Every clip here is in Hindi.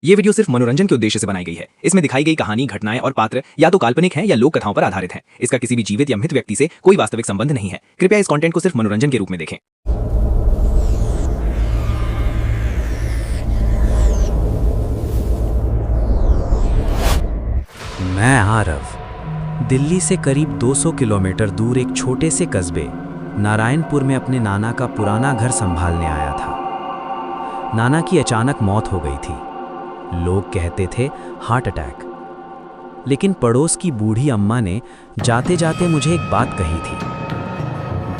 ये वीडियो सिर्फ मनोरंजन के उद्देश्य से बनाई गई है। इसमें दिखाई गई कहानी, घटनाएं और पात्र या तो काल्पनिक हैं या लोक कथाओं पर आधारित हैं। इसका किसी भी जीवित या मृत व्यक्ति से कोई वास्तविक संबंध नहीं है। कृपया इस कंटेंट को सिर्फ मनोरंजन के रूप में देखें। मैं आरव दिल्ली से करीब 200 किलोमीटर दूर एक छोटे से कस्बे नारायणपुर में अपने नाना का पुराना घर संभालने आया था। नाना की अचानक मौत हो गई थी। लोग कहते थे हार्ट अटैक, लेकिन पड़ोस की बूढ़ी अम्मा ने जाते जाते मुझे एक बात कही थी,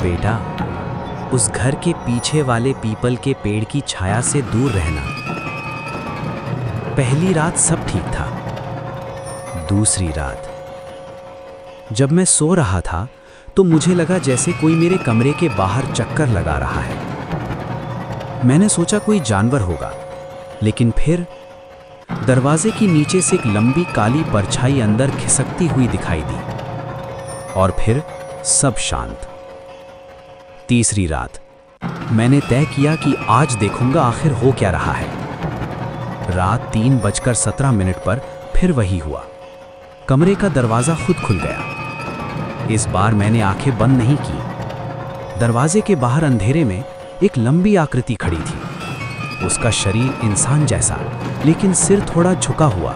बेटा उस घर के पीछे वाले पीपल के पेड़ की छाया से दूर रहना। पहली रात सब ठीक था। दूसरी रात जब मैं सो रहा था तो मुझे लगा जैसे कोई मेरे कमरे के बाहर चक्कर लगा रहा है। मैंने सोचा कोई जानवर होगा, लेकिन फिर दरवाजे के नीचे से एक लंबी काली परछाई अंदर खिसकती हुई दिखाई दी और फिर सब शांत। तीसरी रात मैंने तय किया कि आज देखूंगा आखिर हो क्या रहा है। रात 3:17 पर फिर वही हुआ। कमरे का दरवाजा खुद खुल गया। इस बार मैंने आंखें बंद नहीं की। दरवाजे के बाहर अंधेरे में एक लंबी आकृति खड़ी थी। उसका शरीर इंसान जैसा, लेकिन सिर थोड़ा झुका हुआ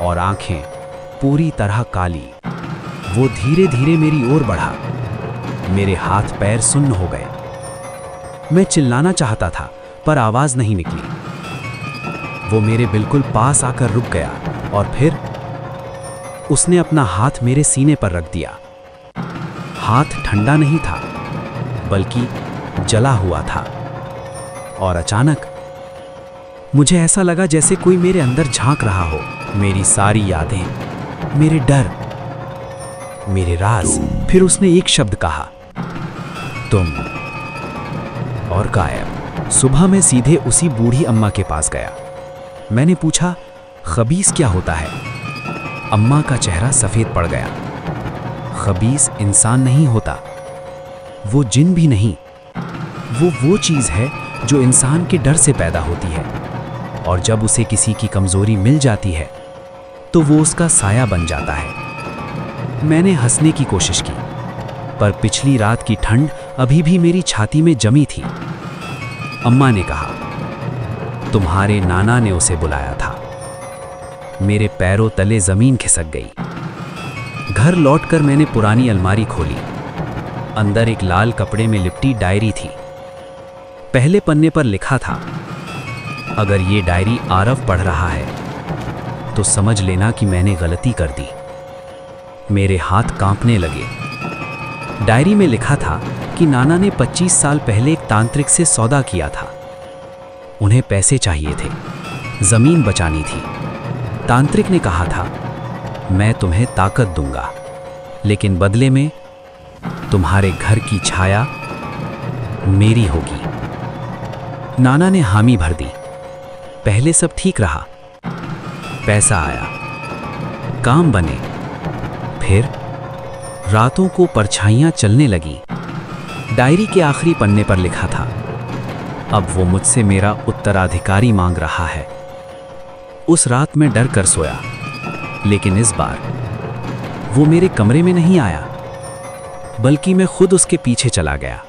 और आंखें पूरी तरह काली। वो धीरे धीरे मेरी ओर बढ़ा। मेरे हाथ पैर सुन्न हो गए। मैं चिल्लाना चाहता था पर आवाज नहीं निकली। वो मेरे बिल्कुल पास आकर रुक गया और फिर उसने अपना हाथ मेरे सीने पर रख दिया। हाथ ठंडा नहीं था, बल्कि जला हुआ था। और अचानक मुझे ऐसा लगा जैसे कोई मेरे अंदर झांक रहा हो। मेरी सारी यादें, मेरे डर, मेरे राज। फिर उसने एक शब्द कहा, तुम, और गायब। सुबह मैं सीधे उसी बूढ़ी अम्मा के पास गया। मैंने पूछा, खबीस क्या होता है? अम्मा का चेहरा सफेद पड़ गया। खबीस इंसान नहीं होता, वो जिन भी नहीं, वो चीज है जो इंसान के डर से पैदा होती है, और जब उसे किसी की कमजोरी मिल जाती है तो वो उसका साया बन जाता है। मैंने हंसने की कोशिश की, पर पिछली रात की ठंड अभी भी मेरी छाती में जमी थी। अम्मा ने कहा, तुम्हारे नाना ने उसे बुलाया था। मेरे पैरों तले जमीन खिसक गई। घर लौटकर मैंने पुरानी अलमारी खोली। अंदर एक लाल कपड़े में लिपटी डायरी थी। पहले पन्ने पर लिखा था, अगर ये डायरी आरव पढ़ रहा है तो समझ लेना कि मैंने गलती कर दी। मेरे हाथ कांपने लगे। डायरी में लिखा था कि नाना ने 25 साल पहले एक तांत्रिक से सौदा किया था। उन्हें पैसे चाहिए थे, जमीन बचानी थी। तांत्रिक ने कहा था, मैं तुम्हें ताकत दूंगा, लेकिन बदले में तुम्हारे घर की छाया मेरी होगी। नाना ने हामी भर दी। पहले सब ठीक रहा। पैसा आया, काम बने। फिर रातों को परछाइयां चलने लगी। डायरी के आखिरी पन्ने पर लिखा था, अब वो मुझसे मेरा उत्तराधिकारी मांग रहा है। उस रात मैं डर कर सोया, लेकिन इस बार वो मेरे कमरे में नहीं आया, बल्कि मैं खुद उसके पीछे चला गया।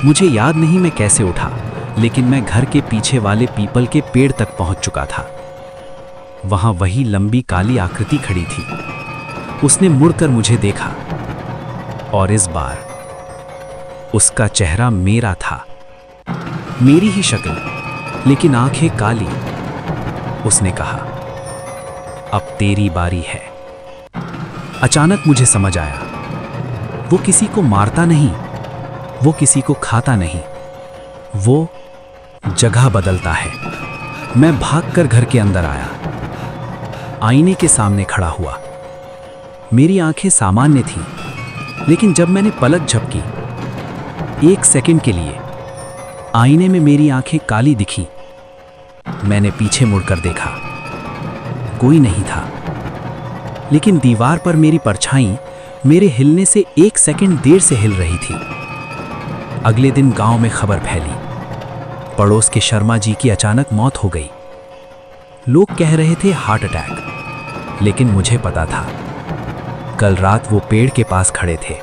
मुझे याद नहीं मैं कैसे उठा, लेकिन मैं घर के पीछे वाले पीपल के पेड़ तक पहुंच चुका था। वहां वही लंबी काली आकृति खड़ी थी। उसने मुड़कर मुझे देखा, और इस बार उसका चेहरा मेरा था, मेरी ही शक्ल, लेकिन आंखें काली। उसने कहा, अब तेरी बारी है। अचानक मुझे समझ आया, वो किसी को मारता नहीं, वो किसी को खाता नहीं, वो जगह बदलता है। मैं भागकर घर के अंदर आया। आईने के सामने खड़ा हुआ। मेरी आंखें सामान्य थीं, लेकिन जब मैंने पलक झपकी, 1 सेकंड के लिए आईने में मेरी आंखें काली दिखी। मैंने पीछे मुड़कर देखा, कोई नहीं था, लेकिन दीवार पर मेरी परछाई मेरे हिलने से 1 सेकंड देर से हिल रही थी। अगले दिन गांव में खबर फैली, पड़ोस के शर्मा जी की अचानक मौत हो गई। लोग कह रहे थे हार्ट अटैक, लेकिन मुझे पता था कल रात वो पेड़ के पास खड़े थे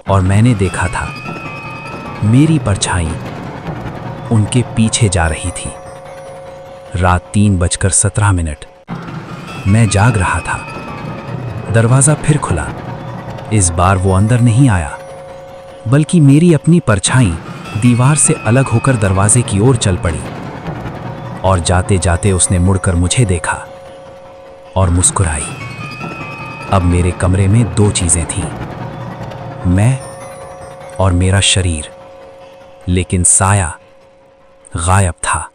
और मैंने देखा था मेरी परछाई उनके पीछे जा रही थी। रात 3:17। मैं जाग रहा था। दरवाजा फिर खुला। इस बार वो अंदर नहीं आया, बल्कि मेरी अपनी परछाई दीवार से अलग होकर दरवाजे की ओर चल पड़ी और जाते जाते उसने मुड़कर मुझे देखा और मुस्कुराई। अब मेरे कमरे में 2 चीजें थीं, मैं और मेरा शरीर, लेकिन साया गायब था।